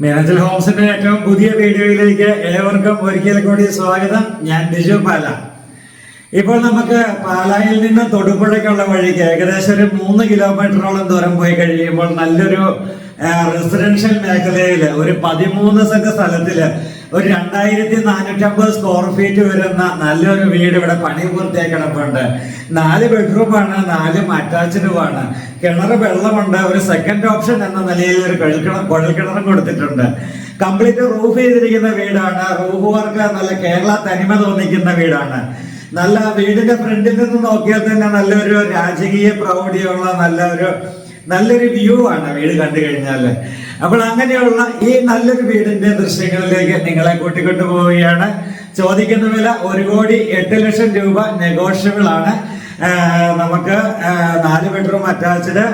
മീനച്ചൽ ഹോംസിന്റെ ഏറ്റവും പുതിയ വീഡിയോയിലേക്ക് ഏവർക്കും ഒരിക്കൽ കൂടി സ്വാഗതം. ഞാൻ ബിജു പാല. ഇപ്പോൾ നമുക്ക് പാലായിൽ നിന്ന് തൊടുപുഴയ്ക്കുള്ള വഴിക്ക് ഏകദേശം ഒരു 3 കിലോമീറ്ററോളം ദൂരം പോയി കഴിയുമ്പോൾ നല്ലൊരു റെസിഡൻഷ്യൽ മേഖലയിൽ ഒരു 13 സെന്റ് സ്ഥലത്തില് ഒരു 2450 സ്ക്വയർ ഫീറ്റ് വരുന്ന നല്ലൊരു വീട് ഇവിടെ പണി പൂർത്തിയായി കിടപ്പുണ്ട്. 4 ബെഡ്റൂമാണ്, 4 അറ്റാച്ച്ഡുമാണ്. കിണർ വെള്ളമുണ്ട്. ഒരു സെക്കൻഡ് ഓപ്ഷൻ എന്ന നിലയിൽ ഒരു കുഴൽക്കിണറും കൊടുത്തിട്ടുണ്ട്. കംപ്ലീറ്റ് റൂഫ് ചെയ്തിരിക്കുന്ന വീടാണ്. റൂഫ് വർക്ക് നല്ല കേരള തനിമ തോന്നിക്കുന്ന വീടാണ്. നല്ല വീടിന്റെ ഫ്രണ്ടിൽ നിന്ന് നോക്കിയാൽ തന്നെ നല്ലൊരു രാജകീയ പ്രൗഢിയുള്ള നല്ലൊരു വ്യൂ ആണ് വീട് കണ്ടു കഴിഞ്ഞാല്. അപ്പോൾ അങ്ങനെയുള്ള ഈ നല്ലൊരു വീടിന്റെ ദൃശ്യങ്ങളിലേക്ക് നിങ്ങളെ കൂട്ടിക്കൊണ്ടു പോവുകയാണ്. ചോദിക്കുന്ന വില 1,08,00,000 രൂപ നെഗോഷ്യബിൾ ആണ്. നമുക്ക് 4 ബെഡ്റൂം അറ്റാച്ച്ഡ്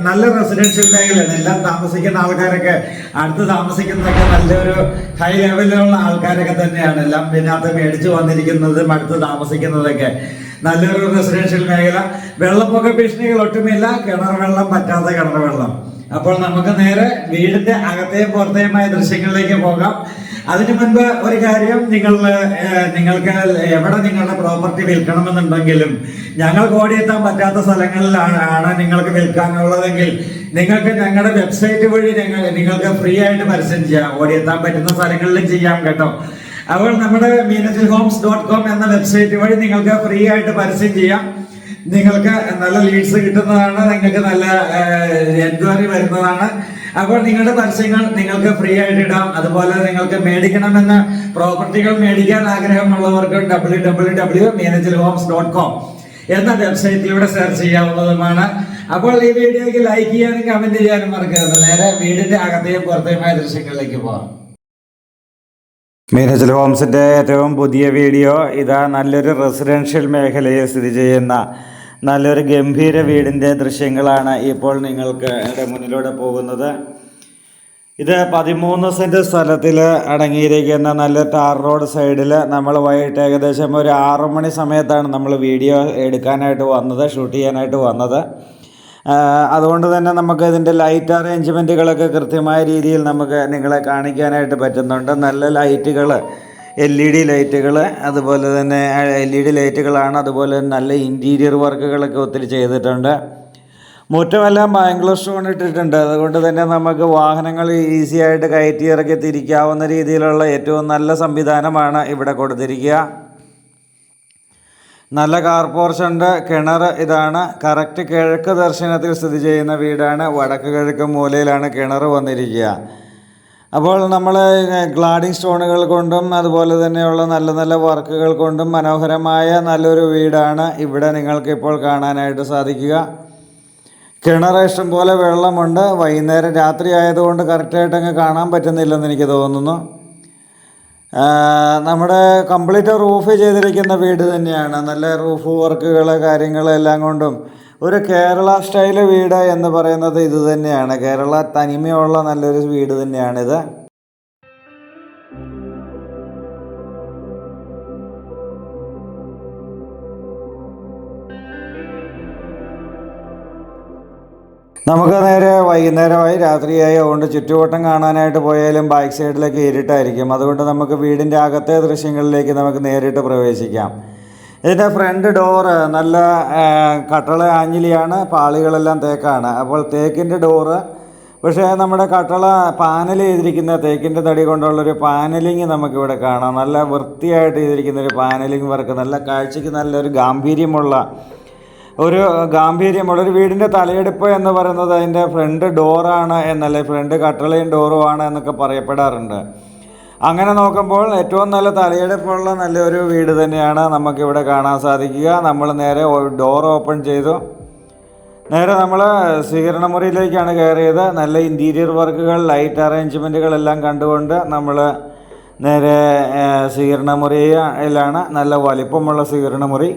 നല്ല റെസിഡൻഷ്യൽ മേഖലയാണ്. എല്ലാം താമസിക്കുന്ന ആൾക്കാരൊക്കെ അടുത്ത് താമസിക്കുന്നതൊക്കെ നല്ലൊരു ഹൈ ലെവലിലുള്ള ആൾക്കാരൊക്കെ തന്നെയാണ്. എല്ലാം ഇതിനകത്ത് മേടിച്ചു വന്നിരിക്കുന്നതും അടുത്ത് താമസിക്കുന്നതൊക്കെ നല്ലൊരു റെസിഡൻഷ്യൽ മേഖല. വെള്ളപ്പൊക്ക ഭീഷണികൾ ഒട്ടുമില്ല. കിണർ വെള്ളം പറ്റാത്ത കിണർ വെള്ളം. അപ്പോൾ നമുക്ക് നേരെ വീടിന്റെ അകത്തെയും പുറത്തെയുമായ ദൃശ്യങ്ങളിലേക്ക് പോകാം. അതിനു മുൻപ് ഒരു കാര്യം, നിങ്ങൾക്ക് എവിടെ നിങ്ങളുടെ പ്രോപ്പർട്ടി വിൽക്കണമെന്നുണ്ടെങ്കിലും ഞങ്ങൾക്ക് ഓടിയെത്താൻ പറ്റാത്ത സ്ഥലങ്ങളിലാണ് നിങ്ങൾക്ക് വിൽക്കാനുള്ളതെങ്കിൽ നിങ്ങൾക്ക് ഞങ്ങളുടെ വെബ്സൈറ്റ് വഴി നിങ്ങൾക്ക് ഫ്രീ ആയിട്ട് പരസ്യം ചെയ്യാം. ഓടിയെത്താൻ പറ്റുന്ന സ്ഥലങ്ങളിലും ചെയ്യാം കേട്ടോ. അപ്പോൾ നമ്മുടെ meenachalhomes.com എന്ന വെബ്സൈറ്റ് വഴി നിങ്ങൾക്ക് ഫ്രീ ആയിട്ട് പരസ്യം ചെയ്യാം. നിങ്ങൾക്ക് നല്ല ലീഡ്സ് കിട്ടുന്നതാണ്. നിങ്ങൾക്ക് നല്ല എൻക്വയറി വരുന്നതാണ്. അപ്പോൾ നിങ്ങളുടെ പരസ്യങ്ങൾ നിങ്ങൾക്ക് ഫ്രീ ആയിട്ട് ഇടാം. അതുപോലെ നിങ്ങൾക്ക് മേടിക്കണമെന്ന് പ്രോപ്പർട്ടികൾ മേടിക്കാൻ ആഗ്രഹമുള്ളവർക്ക് www.meenachalhomes.com എന്ന വെബ്സൈറ്റിലൂടെ സെർച്ച് ചെയ്യാവുന്നതുമാണ്. അപ്പോൾ ഈ വീഡിയോയ്ക്ക് ലൈക്ക് ചെയ്യാനും കമന്റ് ചെയ്യാനും മറക്കരുത്. നേരെ വീടിന്റെ അകത്തെയും പുറത്തെയുമായ ദൃശ്യങ്ങളിലേക്ക് പോകാം. മീനച്ചൽ ഹോംസിന്റെ ഏറ്റവും പുതിയ വീഡിയോ ഇതാ. നല്ലൊരു റെസിഡൻഷ്യൽ മേഖലയിൽ സ്ഥിതി ചെയ്യുന്ന നല്ലൊരു ഗംഭീര വീടിൻ്റെ ദൃശ്യങ്ങളാണ് ഇപ്പോൾ നിങ്ങൾക്ക് മുന്നിലൂടെ പോകുന്നത്. ഇത് 13 സെൻറ്റ് സ്ഥലത്തിൽ അടങ്ങിയിരിക്കുന്ന നല്ല ടാർ റോഡ് സൈഡിൽ നമ്മൾ വൈകിട്ട് ഏകദേശം ഒരു 6 മണി സമയത്താണ് നമ്മൾ വീഡിയോ എടുക്കാനായിട്ട് വന്നത്, ഷൂട്ട് ചെയ്യാനായിട്ട് വന്നത്. അതുകൊണ്ട് തന്നെ നമുക്ക് ഇതിൻ്റെ ലൈറ്റ് അറേഞ്ച്മെൻറ്റുകളൊക്കെ കൃത്യമായ രീതിയിൽ നമുക്ക് നിങ്ങളെ കാണിക്കാനായിട്ട് പറ്റുന്നുണ്ട്. നല്ല ലൈറ്റുകൾ, LED ലൈറ്റുകൾ, അതുപോലെ തന്നെ LED ലൈറ്റുകളാണ്. അതുപോലെ നല്ല ഇൻറ്റീരിയർ വർക്കുകളൊക്കെ ഒത്തിരി ചെയ്തിട്ടുണ്ട്. മുറ്റമെല്ലാം ബാംഗ്ലൂർ സ്റ്റോൺ ഇട്ടിട്ടുണ്ട്. അതുകൊണ്ട് തന്നെ നമുക്ക് വാഹനങ്ങൾ ഈസി ആയിട്ട് കയറ്റി ഇറക്കി തിരിക്കാവുന്ന രീതിയിലുള്ള ഏറ്റവും നല്ല സംവിധാനമാണ് ഇവിടെ കൊടുത്തിരിക്കുക. നല്ല കാർ പോർച്ചുണ്ട്. കിണർ ഇതാണ്. കറക്റ്റ് കിഴക്ക് ദർശനത്തിൽ സ്ഥിതി ചെയ്യുന്ന വീടാണ്. വടക്ക് കിഴക്ക് മൂലയിലാണ് കിണർ വന്നിരിക്കുക. അപ്പോൾ നമ്മൾ ഗ്ലാഡിംഗ് സ്റ്റോണുകൾ കൊണ്ടും അതുപോലെ തന്നെയുള്ള നല്ല നല്ല വർക്കുകൾ കൊണ്ടും മനോഹരമായ നല്ലൊരു വീടാണ് ഇവിടെ നിങ്ങൾക്ക് ഇപ്പോൾ കാണാനായിട്ട് സാധിക്കുക. കിണർ ഇഷ്ടം പോലെ വെള്ളമുണ്ട്. വൈകുന്നേരം രാത്രി ആയതുകൊണ്ട് കറക്റ്റായിട്ട് അങ്ങ് കാണാൻ പറ്റുന്നില്ലെന്ന് എനിക്ക് തോന്നുന്നു. നമ്മുടെ കംപ്ലീറ്റ് റൂഫ് ചെയ്തിരിക്കുന്ന വീട് തന്നെയാണ്. നല്ല റൂഫ് വർക്കുകൾ കാര്യങ്ങളെല്ലാം കൊണ്ടും ഒരു കേരള സ്റ്റൈല് വീട് എന്ന് പറയുന്നത് ഇത് തന്നെയാണ്. കേരള തനിമയുള്ള നല്ലൊരു വീട് തന്നെയാണിത്. നമുക്ക് നേരെ വൈകുന്നേരമായി രാത്രിയായി അതുകൊണ്ട് ചുറ്റുവട്ടം കാണാനായിട്ട് പോയാലും ബാക്ക് സൈഡിലൊക്കെ ഇരുട്ടായിരിക്കും. അതുകൊണ്ട് നമുക്ക് വീടിൻ്റെ അകത്തെ ദൃശ്യങ്ങളിലേക്ക് നമുക്ക് നേരിട്ട് പ്രവേശിക്കാം. ഇതിൻ്റെ ഫ്രണ്ട് ഡോറ് നല്ല കട്ടള ആഞ്ഞിലിയാണ്. പാളികളെല്ലാം തേക്കാണ്. അപ്പോൾ തേക്കിൻ്റെ ഡോറ്, പക്ഷേ നമ്മുടെ കട്ടള പാനൽ ചെയ്തിരിക്കുന്ന തേക്കിൻ്റെ തടി കൊണ്ടുള്ളൊരു പാനലിങ് നമുക്കിവിടെ കാണാം. നല്ല വൃത്തിയായിട്ട് ചെയ്തിരിക്കുന്നൊരു പാനലിങ് വർക്ക്. നല്ല കാഴ്ചയ്ക്ക് നല്ലൊരു ഗാംഭീര്യമുള്ളൊരു വീടിൻ്റെ തലയെടുപ്പ് എന്ന് പറയുന്നത് അതിൻ്റെ ഫ്രണ്ട് ഡോറാണ് എന്നല്ലേ, ഫ്രണ്ട് കട്ടളയും ഡോറുമാണ് എന്നൊക്കെ പറയപ്പെടാറുണ്ട്. അങ്ങനെ നോക്കുമ്പോൾ ഏറ്റവും നല്ല തലയെടുപ്പുള്ള നല്ലൊരു വീട് തന്നെയാണ് നമുക്കിവിടെ കാണാൻ സാധിക്കുക. നമ്മൾ നേരെ ഡോർ ഓപ്പൺ ചെയ്തു. നേരെ നമ്മൾ സ്വീകരണ മുറിയിലേക്കാണ് കയറിയത്. നല്ല ഇൻറ്റീരിയർ വർക്കുകൾ, ലൈറ്റ് അറേഞ്ച്മെൻറ്റുകളെല്ലാം കണ്ടുകൊണ്ട് നമ്മൾ നേരെ സ്വീകരണ മുറിയിലാണ്. നല്ല വലിപ്പമുള്ള സ്വീകരണ മുറി.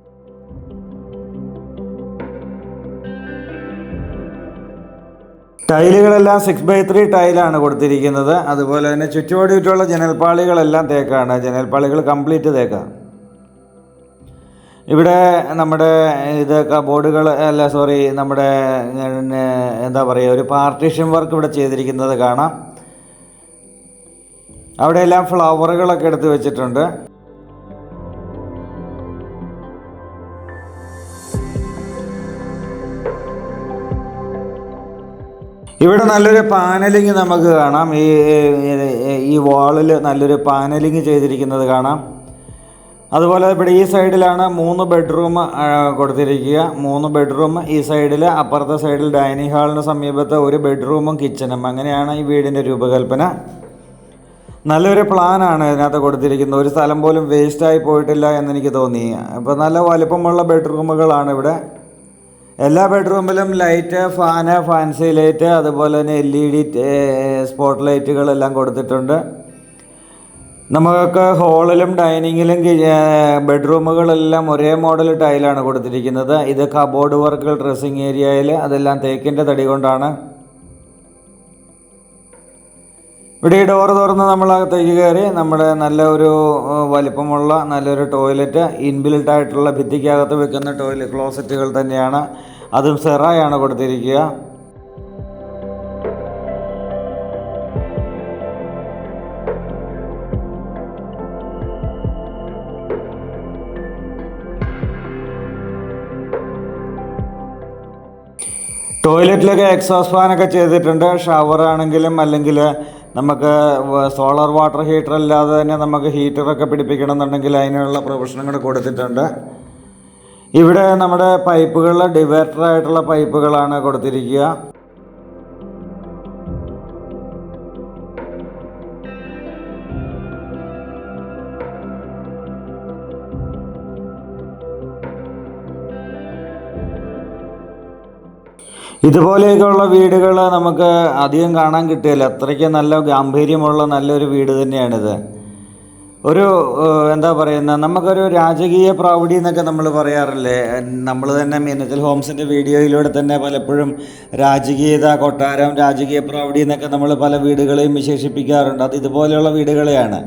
ടൈലുകളെല്ലാം 6x3 ടൈലാണ് കൊടുത്തിരിക്കുന്നത്. അതുപോലെ തന്നെ ചുറ്റുപാടിയിട്ടുള്ള ജനൽപ്പാളികളെല്ലാം തേക്കാണ്. ജനൽപ്പാളികൾ കംപ്ലീറ്റ് തേക്കാണ്. ഇവിടെ നമ്മുടെ കബോർഡുകൾ നമ്മുടെ എന്താ പറയുക, ഒരു പാർട്ടീഷൻ വർക്ക് ഇവിടെ ചെയ്തിരിക്കുന്നത് കാണാം. അവിടെയെല്ലാം ഫ്ലവറുകളൊക്കെ എടുത്ത് വെച്ചിട്ടുണ്ട്. ഇവിടെ നല്ലൊരു പാനലിങ് നമുക്ക് കാണാം. ഈ വാളിൽ നല്ലൊരു പാനലിങ് ചെയ്തിരിക്കുന്നത് കാണാം. അതുപോലെ ഇവിടെ ഈ സൈഡിലാണ് 3 ബെഡ്റൂം കൊടുത്തിരിക്കുക. 3 ബെഡ്റൂം ഈ സൈഡിൽ, അപ്പുറത്തെ സൈഡിൽ ഡൈനിങ് ഹാളിന് സമീപത്ത് 1 ബെഡ്റൂമും കിച്ചണും. അങ്ങനെയാണ് ഈ വീടിൻ്റെ രൂപകൽപ്പന. നല്ലൊരു പ്ലാനാണ് ഇതിനകത്ത് കൊടുത്തിരിക്കുന്നത്. ഒരു സ്ഥലം പോലും വേസ്റ്റായി പോയിട്ടില്ല എന്നെനിക്ക് തോന്നി. അപ്പോൾ നല്ല വലുപ്പമുള്ള ബെഡ്റൂമുകളാണ് ഇവിടെ. എല്ലാ ബെഡ്റൂമിലും ലൈറ്റ്, ഫാൻസി ലൈറ്റ്, അതുപോലെ തന്നെ LED സ്പോട്ട് ലൈറ്റുകളെല്ലാം കൊടുത്തിട്ടുണ്ട്. നമുക്ക് ഹോളിലും ഡൈനിങ്ങിലും ബെഡ്റൂമുകളെല്ലാം ഒരേ മോഡൽ ടൈലാണ് കൊടുത്തിരിക്കുന്നത്. ഇത് കബോർഡ് വർക്കുകൾ ഡ്രസ്സിങ് ഏരിയയിൽ അതെല്ലാം തേക്കിൻ്റെ തടി കൊണ്ടാണ്. ഇവിടെ ഈ ഡോറ് തുറന്ന് നമ്മളകത്തേക്ക് കയറി നമ്മുടെ നല്ല ഒരു വലിപ്പമുള്ള നല്ലൊരു ടോയ്ലറ്റ്, ഇൻബിൽട്ട് ആയിട്ടുള്ള ഭിത്തിക്കകത്ത് വെക്കുന്ന ടോയ്ലറ്റ് ക്ലോസറ്റുകൾ തന്നെയാണ്. അതും സെറായാണ് കൊടുത്തിരിക്കുക. ടോയ്ലറ്റിലൊക്കെ എക്സോസ്റ്റ് ഫാനൊക്കെ ചെയ്തിട്ടുണ്ട്. ഷവർ ആണെങ്കിലും അല്ലെങ്കിൽ നമുക്ക് സോളാർ വാട്ടർ ഹീറ്റർ അല്ലാതെ തന്നെ നമുക്ക് ഹീറ്ററൊക്കെ പിടിപ്പിക്കണം എന്നുണ്ടെങ്കിൽ അതിനുള്ള പ്രൊവിഷനും കൂടെ കൊടുത്തിട്ടുണ്ട്. ഇവിടെ നമ്മുടെ പൈപ്പുകൾ ഡിവേറ്ററായിട്ടുള്ള പൈപ്പുകളാണ് കൊടുത്തിരിക്കുക. ഇതുപോലെയൊക്കെയുള്ള വീടുകൾ നമുക്ക് അധികം കാണാൻ കിട്ടില്ല. അത്രയ്ക്ക് നല്ല ഗാംഭീര്യമുള്ള നല്ലൊരു വീട് തന്നെയാണിത്. ഒരു എന്താ പറയുന്നത്, നമുക്കൊരു രാജകീയ പ്രൗഢി എന്നൊക്കെ നമ്മൾ പറയാറില്ലേ. നമ്മൾ തന്നെ മീനച്ചൽ ഹോംസിൻ്റെ വീഡിയോയിലൂടെ തന്നെ പലപ്പോഴും രാജകീയത, കൊട്ടാരം, രാജകീയ പ്രൗഢി എന്നൊക്കെ നമ്മൾ പല വീടുകളെയും വിശേഷിപ്പിക്കാറുണ്ട്. അത് ഇതുപോലെയുള്ള വീടുകളെയാണ്.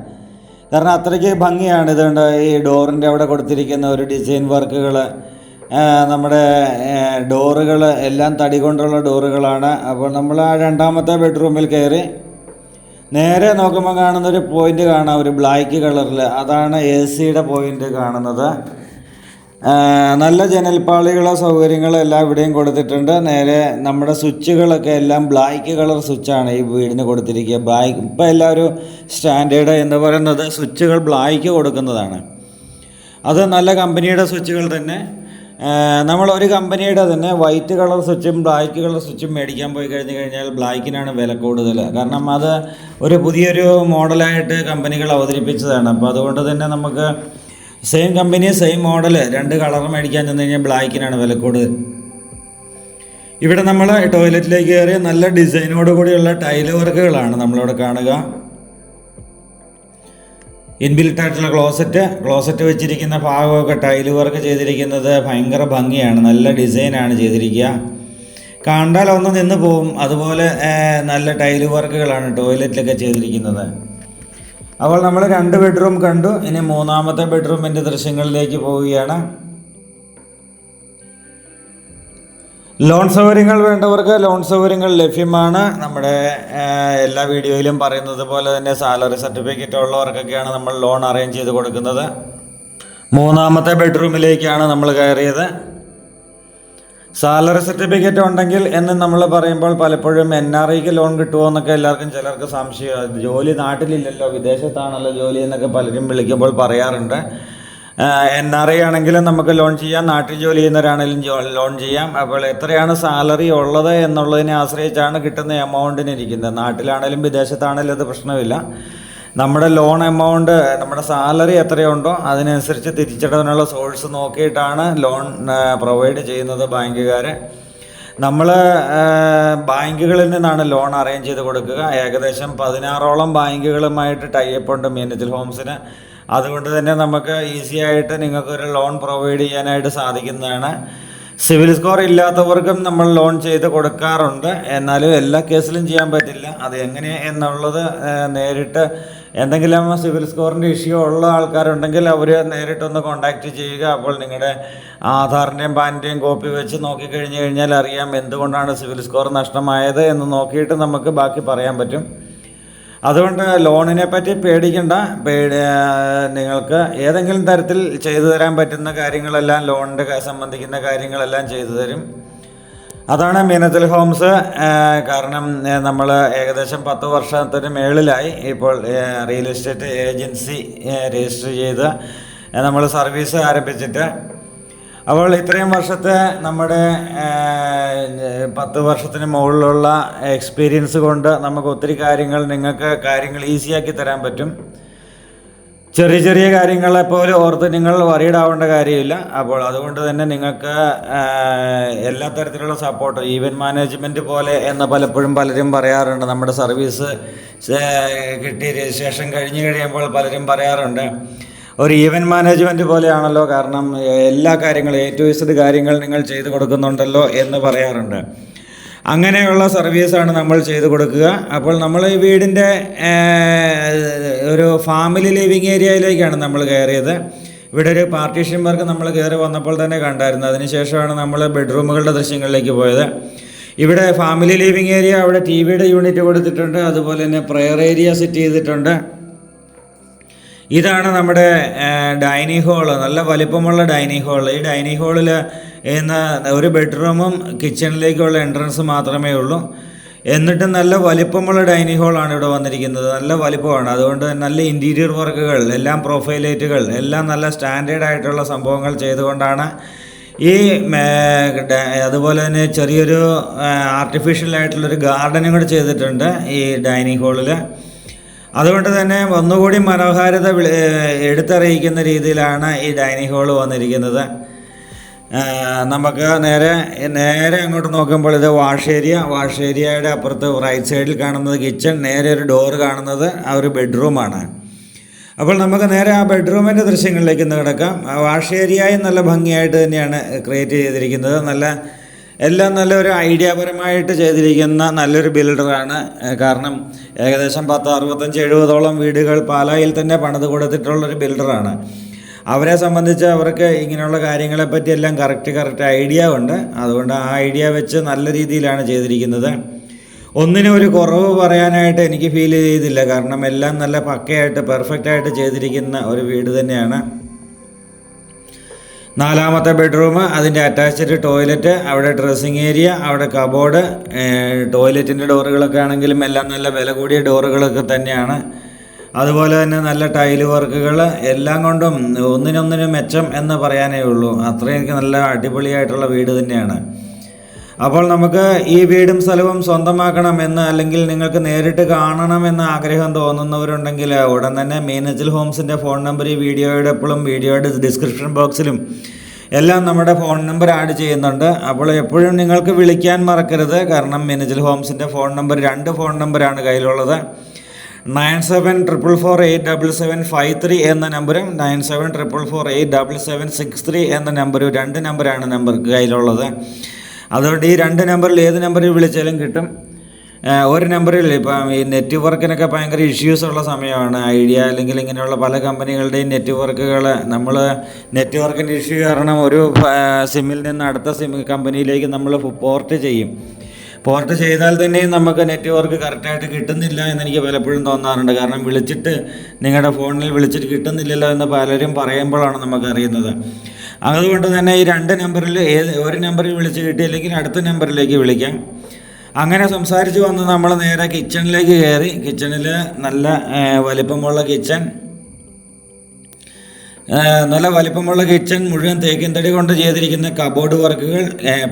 കാരണം അത്രയ്ക്ക് ഭംഗിയാണ്. ഇതുകൊണ്ട് ഈ ഡോറിൻ്റെ അവിടെ കൊടുത്തിരിക്കുന്ന ഒരു ഡിസൈൻ വർക്കുകൾ, നമ്മുടെ ഡോറുകൾ എല്ലാം തടി കൊണ്ടുള്ള ഡോറുകളാണ്. അപ്പോൾ നമ്മൾ ആ രണ്ടാമത്തെ ബെഡ്റൂമിൽ കയറി നേരെ നോക്കുമ്പോൾ കാണുന്നൊരു പോയിൻ്റ് കാണാം, ഒരു ബ്ലാക്ക് കളറിൽ. അതാണ് AC-യുടെ പോയിൻ്റ് കാണുന്നത്. നല്ല ജനൽപ്പാളികളോ സൗകര്യങ്ങളോ എല്ലാം ഇവിടെയും കൊടുത്തിട്ടുണ്ട്. നേരെ നമ്മുടെ സ്വിച്ചുകളൊക്കെ എല്ലാം ബ്ലാക്ക് കളർ സ്വിച്ചാണ് ഈ വീടിന് കൊടുത്തിരിക്കുക. ഇപ്പോൾ എല്ലാവരും സ്റ്റാൻഡേർഡ് എന്ന് പറയുന്നത് സ്വിച്ചുകൾ ബ്ലാക്ക് കൊടുക്കുന്നതാണ്. അത് നല്ല കമ്പനിയുടെ സ്വിച്ചുകൾ തന്നെ. നമ്മളൊരു കമ്പനിയുടെ തന്നെ വൈറ്റ് കളർ സ്വിച്ചും ബ്ലാക്ക് കളർ സ്വിച്ചും മേടിക്കാൻ പോയി കഴിഞ്ഞാൽ ബ്ലാക്കിനാണ് വില കൂടുതൽ. കാരണം അത് ഒരു പുതിയൊരു മോഡലായിട്ട് കമ്പനികൾ അവതരിപ്പിച്ചതാണ്. അപ്പോൾ അതുകൊണ്ട് തന്നെ നമുക്ക് same company same model 2 colour മേടിക്കാൻ ചെന്ന് കഴിഞ്ഞാൽ ബ്ലാക്കിനാണ് വില കൂടുതൽ. ഇവിടെ നമ്മൾ ടോയ്ലറ്റിലേക്ക് കയറി നല്ല ഡിസൈനോട് കൂടിയുള്ള ടൈല് വർക്കുകളാണ് നമ്മളിവിടെ കാണുക. ഇൻബിൽട്ടായിട്ടുള്ള ക്ലോസറ്റ് വെച്ചിരിക്കുന്ന ഭാഗമൊക്കെ ടൈല് വർക്ക് ചെയ്തിരിക്കുന്നത് ഭയങ്കര ഭംഗിയാണ്. നല്ല ഡിസൈനാണ് ചെയ്തിരിക്കുക. കണ്ടാൽ ഒന്ന് നിന്ന് പോവും. അതുപോലെ നല്ല ടൈല് വർക്കുകളാണ് ടോയ്ലറ്റിലൊക്കെ ചെയ്തിരിക്കുന്നത്. അപ്പോൾ നമ്മൾ 2 ബെഡ്റൂം കണ്ടു. ഇനി 3ാമത്തെ ബെഡ്റൂമിൻ്റെ ദൃശ്യങ്ങളിലേക്ക് പോവുകയാണ്. ലോൺ സൗകര്യങ്ങൾ വേണ്ടവർക്ക് ലോൺ സൗകര്യങ്ങൾ ലഭ്യമാണ്. നമ്മുടെ എല്ലാ വീഡിയോയിലും പറയുന്നത് പോലെ തന്നെ സാലറി സർട്ടിഫിക്കറ്റ് ഉള്ളവർക്കൊക്കെയാണ് നമ്മൾ ലോൺ അറേഞ്ച് ചെയ്ത് കൊടുക്കുന്നത്. 3ാമത്തെ ബെഡ്റൂമിലേക്കാണ് നമ്മൾ കയറിയത്. സാലറി സർട്ടിഫിക്കറ്റ് ഉണ്ടെങ്കിൽ എന്ന് നമ്മൾ പറയുമ്പോൾ പലപ്പോഴും NRIക്ക് ലോൺ കിട്ടുമോ എന്നൊക്കെ ചിലർക്ക് സംശയം. ജോലി നാട്ടിലില്ലല്ലോ, വിദേശത്താണല്ലോ ജോലി എന്നൊക്കെ പലരും വിളിക്കുമ്പോൾ പറയാറുണ്ട്. NRI ആണെങ്കിലും നമുക്ക് ലോൺ ചെയ്യാം, നാട്ടിൽ ജോലി ചെയ്യുന്നവരാണെങ്കിലും ലോൺ ചെയ്യാം. അപ്പോൾ എത്രയാണ് സാലറി ഉള്ളത് എന്നുള്ളതിനെ ആശ്രയിച്ചാണ് കിട്ടുന്ന എമൗണ്ടിന് ഇരിക്കുന്നത്. നാട്ടിലാണെങ്കിലും വിദേശത്താണെങ്കിലും അത് പ്രശ്നമില്ല. നമ്മുടെ ലോൺ എമൗണ്ട്, നമ്മുടെ സാലറി എത്രയുണ്ടോ അതിനനുസരിച്ച് തിരിച്ചടവിനുള്ള സോഴ്സ് നോക്കിയിട്ടാണ് ലോൺ പ്രൊവൈഡ് ചെയ്യുന്നത് ബാങ്കുകാർ. നമ്മൾ ബാങ്കുകളിൽ നിന്നാണ് ലോൺ അറേഞ്ച് ചെയ്ത് കൊടുക്കുക. ഏകദേശം 16ഓളം ബാങ്കുകളുമായിട്ട് ടൈപ്പ് ഉണ്ട് മീനച്ചൽ ഹോംസിന്. അതുകൊണ്ട് തന്നെ നമുക്ക് ഈസി ആയിട്ട് നിങ്ങൾക്കൊരു ലോൺ പ്രൊവൈഡ് ചെയ്യാനായിട്ട് സാധിക്കുന്നതാണ്. സിവിൽ സ്കോർ ഇല്ലാത്തവർക്കും നമ്മൾ ലോൺ ചെയ്ത് കൊടുക്കാറുണ്ട്. എന്നാലും എല്ലാ കേസിലും ചെയ്യാൻ പറ്റില്ല. അത് എങ്ങനെ എന്നുള്ളത് നേരിട്ട് എന്തെങ്കിലും സിവിൽ സ്കോറിൻ്റെ ഇഷ്യൂ ഉള്ള ആൾക്കാരുണ്ടെങ്കിൽ അവർ നേരിട്ടൊന്ന് കോൺടാക്റ്റ് ചെയ്യുക. അപ്പോൾ നിങ്ങളുടെ ആധാറിൻ്റെയും പാനിൻ്റെയും കോപ്പി വെച്ച് നോക്കിക്കഴിഞ്ഞ് കഴിഞ്ഞാൽ അറിയാം എന്തുകൊണ്ടാണ് സിവിൽ സ്കോർ നഷ്ടമായത് എന്ന് നോക്കിയിട്ട് നമുക്ക് ബാക്കി പറയാൻ പറ്റും. അതുകൊണ്ട് ലോണിനെ പറ്റി പേടിക്കണ്ട. നിങ്ങൾക്ക് ഏതെങ്കിലും തരത്തിൽ ചെയ്തു തരാൻ പറ്റുന്ന കാര്യങ്ങളെല്ലാം, ലോണിൻ്റെ സംബന്ധിക്കുന്ന കാര്യങ്ങളെല്ലാം ചെയ്തു തരും. അതാണ് മീനച്ചൽ ഹോംസ്. കാരണം നമ്മൾ ഏകദേശം 10 വർഷത്തിന് മേളിലായി ഇപ്പോൾ റിയൽ എസ്റ്റേറ്റ് ഏജൻസി രജിസ്റ്റർ ചെയ്ത് നമ്മൾ സർവീസ് ആരംഭിച്ചിട്ട്. അപ്പോൾ ഇത്രയും വർഷത്തെ നമ്മുടെ 10 വർഷത്തിന് മുകളിലുള്ള എക്സ്പീരിയൻസ് കൊണ്ട് നമുക്ക് ഒത്തിരി കാര്യങ്ങൾ, നിങ്ങൾക്ക് കാര്യങ്ങൾ ഈസിയാക്കി തരാൻ പറ്റും. ചെറിയ ചെറിയ കാര്യങ്ങളെപ്പോലും ഓർത്ത് നിങ്ങൾ വറീഡ് ആവേണ്ട കാര്യമില്ല. അപ്പോൾ അതുകൊണ്ട് തന്നെ നിങ്ങൾക്ക് എല്ലാ തരത്തിലുള്ള സപ്പോർട്ട്, ഈവൻറ്റ് മാനേജ്മെൻറ്റ് പോലെ എന്ന് പലപ്പോഴും പലരും പറയാറുണ്ട്. നമ്മുടെ സർവീസ് കിട്ടി രജിസ്ട്രേഷൻ കഴിഞ്ഞ് കഴിയുമ്പോൾ പലരും പറയാറുണ്ട്, ഒരു ഈവൻറ്റ് മാനേജ്മെൻറ്റ് പോലെയാണല്ലോ, കാരണം എല്ലാ കാര്യങ്ങളും A to Z കാര്യങ്ങൾ നിങ്ങൾ ചെയ്തു കൊടുക്കുന്നുണ്ടല്ലോ എന്ന് പറയാറുണ്ട്. അങ്ങനെയുള്ള സർവീസാണ് നമ്മൾ ചെയ്തു കൊടുക്കുക. അപ്പോൾ നമ്മൾ ഈ വീടിൻ്റെ ഒരു ഫാമിലി ലിവിങ് ഏരിയയിലേക്കാണ് നമ്മൾ കയറിയത്. ഇവിടെ ഒരു പാർട്ടീഷൻ വർക്ക് നമ്മൾ കയറി വന്നപ്പോൾ തന്നെ കണ്ടായിരുന്നു. അതിനുശേഷമാണ് നമ്മൾ ബെഡ്റൂമുകളുടെ ദൃശ്യങ്ങളിലേക്ക് പോയത്. ഇവിടെ ഫാമിലി ലിവിങ് ഏരിയ, അവിടെ TV യൂണിറ്റ് കൊടുത്തിട്ടുണ്ട്. അതുപോലെ തന്നെ പ്രെയർ ഏരിയ സെറ്റ് ചെയ്തിട്ടുണ്ട്. ഇതാണ് നമ്മുടെ ഡൈനിങ് ഹാള്, നല്ല വലിപ്പമുള്ള ഡൈനിങ് ഹാൾ. ഈ ഡൈനിങ് ഹാളിൽ ഇന്ന് ഒരു ബെഡ്റൂമും കിച്ചണിലേക്കുള്ള എൻട്രൻസ് മാത്രമേ ഉള്ളൂ. എന്നിട്ട് നല്ല വലിപ്പമുള്ള ഡൈനിങ് ഹാളാണ് ഇവിടെ വന്നിരിക്കുന്നത്. നല്ല വലിപ്പമാണ്. അതുകൊണ്ട് നല്ല ഇൻറ്റീരിയർ വർക്കുകൾ, എല്ലാം പ്രൊഫൈലൈറ്റുകൾ, എല്ലാം നല്ല സ്റ്റാൻഡേർഡ് ആയിട്ടുള്ള സംഭവങ്ങൾ ചെയ്തുകൊണ്ടാണ് ഈ അതുപോലെ തന്നെ ചെറിയൊരു ആർട്ടിഫിഷ്യൽ ആയിട്ടുള്ളൊരു ഗാർഡനും കൂടെ ചെയ്തിട്ടുണ്ട് ഈ ഡൈനിങ് ഹാളിൽ. അതുകൊണ്ട് തന്നെ ഒന്നുകൂടി മനോഹാരിത എടുത്തറിയിക്കുന്ന രീതിയിലാണ് ഈ ഡൈനിങ് ഹാള് വന്നിരിക്കുന്നത്. നമുക്ക് നേരെ അങ്ങോട്ട് നോക്കുമ്പോൾ ഇത് വാഷ് ഏരിയയുടെ അപ്പുറത്ത് റൈറ്റ് സൈഡിൽ കാണുന്നത് കിച്ചൺ, നേരെ ഒരു ഡോറ് കാണുന്നത് ആ ഒരു ബെഡ്റൂമാണ്. അപ്പോൾ നമുക്ക് നേരെ ആ ബെഡ്റൂമിൻ്റെ ദൃശ്യങ്ങളിലേക്ക് ഇന്ന് കിടക്കാം. വാഷ് ഏരിയയും നല്ല ഭംഗിയായിട്ട് തന്നെയാണ് ക്രിയേറ്റ് ചെയ്തിരിക്കുന്നത്. എല്ലാം നല്ലൊരു ഐഡിയാപരമായിട്ട് ചെയ്തിരിക്കുന്ന നല്ലൊരു ബിൽഡറാണ്. കാരണം ഏകദേശം 60-70 വീടുകൾ പാലായിൽ തന്നെ പണിത് കൊടുത്തിട്ടുള്ളൊരു ബിൽഡറാണ്. അവരെ സംബന്ധിച്ച് അവർക്ക് ഇങ്ങനെയുള്ള കാര്യങ്ങളെപ്പറ്റി എല്ലാം കറക്റ്റ് ഐഡിയ ഉണ്ട്. അതുകൊണ്ട് ആ ഐഡിയ വെച്ച് നല്ല രീതിയിലാണ് ചെയ്തിരിക്കുന്നത്. ഒന്നിനും ഒരു കുറവ് പറയാനായിട്ട് എനിക്ക് ഫീൽ ചെയ്തില്ല. കാരണം എല്ലാം നല്ല പക്കയായിട്ട് പെർഫെക്റ്റായിട്ട് ചെയ്തിരിക്കുന്ന ഒരു വീട് തന്നെയാണ്. 4ാമത്തെ ബെഡ്റൂം, അതിൻ്റെ അറ്റാച്ച്ഡ് ടോയ്ലറ്റ്, അവിടെ ഡ്രസ്സിങ് ഏരിയ, അവിടെ കബോർഡ്, ടോയ്ലറ്റിൻ്റെ ഡോറുകളൊക്കെ ആണെങ്കിലും എല്ലാം നല്ല വില കൂടിയ ഡോറുകളൊക്കെ തന്നെയാണ്. അതുപോലെ തന്നെ നല്ല ടൈല് വർക്കുകൾ, എല്ലാം കൊണ്ടും ഒന്നിനൊന്നിനും മെച്ചം എന്ന് പറയാനേ ഉള്ളൂ. അത്രയും നല്ല അടിപൊളിയായിട്ടുള്ള വീട് തന്നെയാണ്. അപ്പോൾ നമുക്ക് ഈ വീടും സ്ഥലവും സ്വന്തമാക്കണമെന്ന്, അല്ലെങ്കിൽ നിങ്ങൾക്ക് നേരിട്ട് കാണണമെന്ന് ആഗ്രഹം തോന്നുന്നവരുണ്ടെങ്കിൽ ഉടൻ തന്നെ മീനച്ചൽ ഹോംസിൻ്റെ ഫോൺ നമ്പർ ഈ വീഡിയോയുടെ ഡിസ്ക്രിപ്ഷൻ ബോക്സിലും എല്ലാം നമ്മുടെ ഫോൺ നമ്പർ ആഡ് ചെയ്യുന്നുണ്ട്. അപ്പോൾ എപ്പോഴും നിങ്ങൾക്ക് വിളിക്കാൻ മറക്കരുത്. കാരണം മീനച്ചൽ ഹോംസിൻ്റെ ഫോൺ നമ്പർ 2 ഫോൺ നമ്പറാണ് കയ്യിലുള്ളത്. 9744487753 എന്ന നമ്പറും 9744487763 എന്ന നമ്പറും 2 നമ്പറാണ് കയ്യിലുള്ളത്. അതുകൊണ്ട് ഈ 2 നമ്പറിൽ ഏത് നമ്പറിൽ വിളിച്ചാലും കിട്ടും. ഒരു നമ്പറിൽ ഇപ്പം ഈ നെറ്റ്വർക്കിനൊക്കെ ഭയങ്കര ഇഷ്യൂസ് ഉള്ള സമയമാണ്. ഐഡിയ അല്ലെങ്കിൽ ഇങ്ങനെയുള്ള പല കമ്പനികളുടെയും നെറ്റ്വർക്കുകൾ, നമ്മൾ നെറ്റ്വർക്കിൻ്റെ ഇഷ്യൂ കാരണം ഒരു സിമ്മിൽ നിന്ന് അടുത്ത കമ്പനിയിലേക്ക് നമ്മൾ പോർട്ട് ചെയ്താൽ തന്നെയും നമുക്ക് നെറ്റ്വർക്ക് കറക്റ്റായിട്ട് കിട്ടുന്നില്ല എന്നെനിക്ക് പലപ്പോഴും തോന്നാറുണ്ട്. കാരണം നിങ്ങളുടെ ഫോണിൽ വിളിച്ചിട്ട് കിട്ടുന്നില്ലല്ലോ എന്ന് പലരും പറയുമ്പോഴാണ് നമുക്കറിയുന്നത്. അതുകൊണ്ട് തന്നെ ഈ 2 നമ്പറിൽ ഒരു നമ്പറിൽ വിളിച്ച് കിട്ടിയില്ലെങ്കിൽ അടുത്ത നമ്പറിലേക്ക് വിളിക്കാം. അങ്ങനെ സംസാരിച്ച് വന്ന് നമ്മൾ നേരെ കിച്ചണിലേക്ക് കയറി. കിച്ചണിൽ നല്ല വലിപ്പമുള്ള കിച്ചൺ മുഴുവൻ തേക്കിൻ തടി കൊണ്ട് ചെയ്തിരിക്കുന്ന കബോർഡ് വർക്കുകൾ.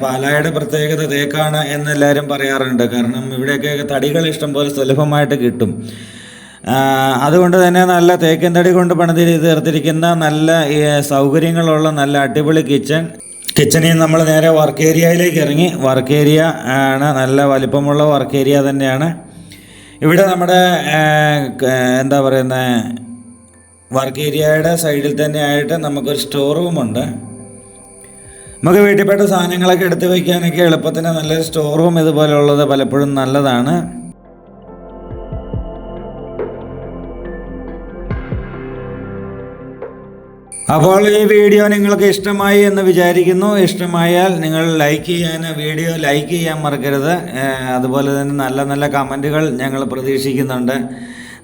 പാലായുടെ പ്രത്യേകത തേക്കാണ് എന്നെല്ലാവരും പറയാറുണ്ട്. കാരണം ഇവിടെയൊക്കെ തടികൾ ഇഷ്ടംപോലെ സുലഭമായിട്ട് കിട്ടും. അതുകൊണ്ട് തന്നെ നല്ല തേക്കിൻ തടി കൊണ്ട് പണിത് തീർത്തിരിക്കുന്ന നല്ല സൗകര്യങ്ങളുള്ള നല്ല അടിപൊളി കിച്ചണിൽ നമ്മൾ നേരെ വർക്ക് ഏരിയയിലേക്ക് ഇറങ്ങി. വർക്ക് ഏരിയ ആണ്, നല്ല വലിപ്പമുള്ള വർക്ക് ഏരിയ തന്നെയാണ്. ഇവിടെ നമ്മുടെ വർക്ക് ഏരിയയുടെ സൈഡിൽ തന്നെ ആയിട്ട് നമുക്കൊരു സ്റ്റോർ റൂമുണ്ട്. നമുക്ക് വീട്ടിൽപ്പെട്ട സാധനങ്ങളൊക്കെ എടുത്ത് വയ്ക്കാനൊക്കെ എളുപ്പത്തിന് നല്ലൊരു സ്റ്റോർ റൂം ഇതുപോലെയുള്ളത് പലപ്പോഴും നല്ലതാണ്. അപ്പോൾ ഈ വീഡിയോ നിങ്ങൾക്ക് ഇഷ്ടമായി എന്ന് വിചാരിക്കുന്നു. ഇഷ്ടമായാൽ നിങ്ങൾ വീഡിയോ ലൈക്ക് ചെയ്യാൻ മറക്കരുത്. അതുപോലെ തന്നെ നല്ല കമൻറ്റുകൾ ഞങ്ങൾ പ്രതീക്ഷിക്കുന്നുണ്ട്.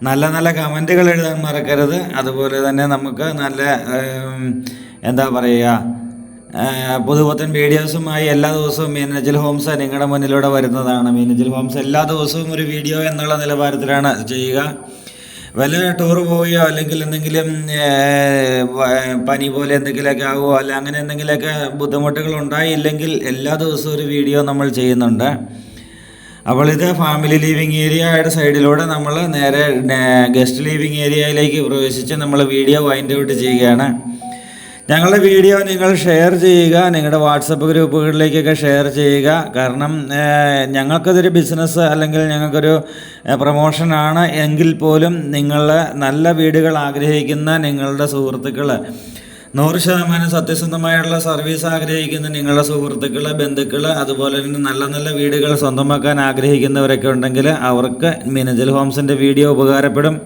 നല്ല നല്ല കമൻറ്റുകൾ എഴുതാൻ മറക്കരുത്. അതുപോലെ തന്നെ നമുക്ക് നല്ല എന്താ പറയുക, പുതുപുത്തൻ വീഡിയോസുമായി എല്ലാ ദിവസവും മീനച്ചിൽ ഹോംസ് നിങ്ങളുടെ മുന്നിലൂടെ വരുന്നതാണ്. മീനച്ചിൽ ഹോംസ് എല്ലാ ദിവസവും ഒരു വീഡിയോ എന്നുള്ള നിലവാരത്തിലാണ് ചെയ്യുക. വല്ല ടൂർ പോവുകയോ അല്ലെങ്കിൽ എന്തെങ്കിലും പനി പോലെ എന്തെങ്കിലുമൊക്കെ ആവുമോ അല്ല അങ്ങനെ എന്തെങ്കിലുമൊക്കെ ബുദ്ധിമുട്ടുകൾ ഉണ്ടായില്ലെങ്കിൽ എല്ലാ ദിവസവും ഒരു വീഡിയോ നമ്മൾ ചെയ്യുന്നുണ്ട്. അപ്പോൾ ഇത് ഫാമിലി ലീവിങ് ഏരിയയുടെ സൈഡിലൂടെ നമ്മൾ നേരെ ഗസ്റ്റ് ലീവിങ് ഏരിയയിലേക്ക് പ്രവേശിച്ച് നമ്മൾ വീഡിയോ വൈൻഡ് ഔട്ട് ചെയ്യുകയാണ്. ഞങ്ങളുടെ വീഡിയോ നിങ്ങൾ ഷെയർ ചെയ്യുക, നിങ്ങളുടെ വാട്സപ്പ് ഗ്രൂപ്പുകളിലേക്കൊക്കെ ഷെയർ ചെയ്യുക. കാരണം ഞങ്ങൾക്കതൊരു ബിസിനസ് അല്ലെങ്കിൽ ഞങ്ങൾക്കൊരു പ്രൊമോഷനാണ് എങ്കിൽ പോലും നിങ്ങൾ നല്ല വീടുകൾ ആഗ്രഹിക്കുന്ന നിങ്ങളുടെ സുഹൃത്തുക്കൾ, 100% സത്യസന്ധമായുള്ള സർവീസ് ആഗ്രഹിക്കുന്ന നിങ്ങളുടെ സുഹൃത്തുക്കൾ, ബന്ധുക്കൾ, അതുപോലെ തന്നെ നല്ല നല്ല വീടുകൾ സ്വന്തമാക്കാൻ ആഗ്രഹിക്കുന്നവരൊക്കെ ഉണ്ടെങ്കിൽ അവർക്ക് മീനച്ചിൽ ഹോംസിൻ്റെ വീഡിയോ ഉപകാരപ്പെടും.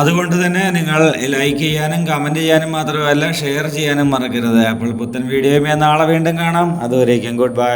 അതുകൊണ്ട് തന്നെ നിങ്ങൾ ലൈക്ക് ചെയ്യാനും കമൻറ്റ് ചെയ്യാനും മാത്രമല്ല ഷെയർ ചെയ്യാനും മറക്കരുത്. അപ്പോൾ പുത്തൻ വീഡിയോയുമായി നാളെ വീണ്ടും കാണാം. അതുവരേക്കും ഗുഡ് ബൈ.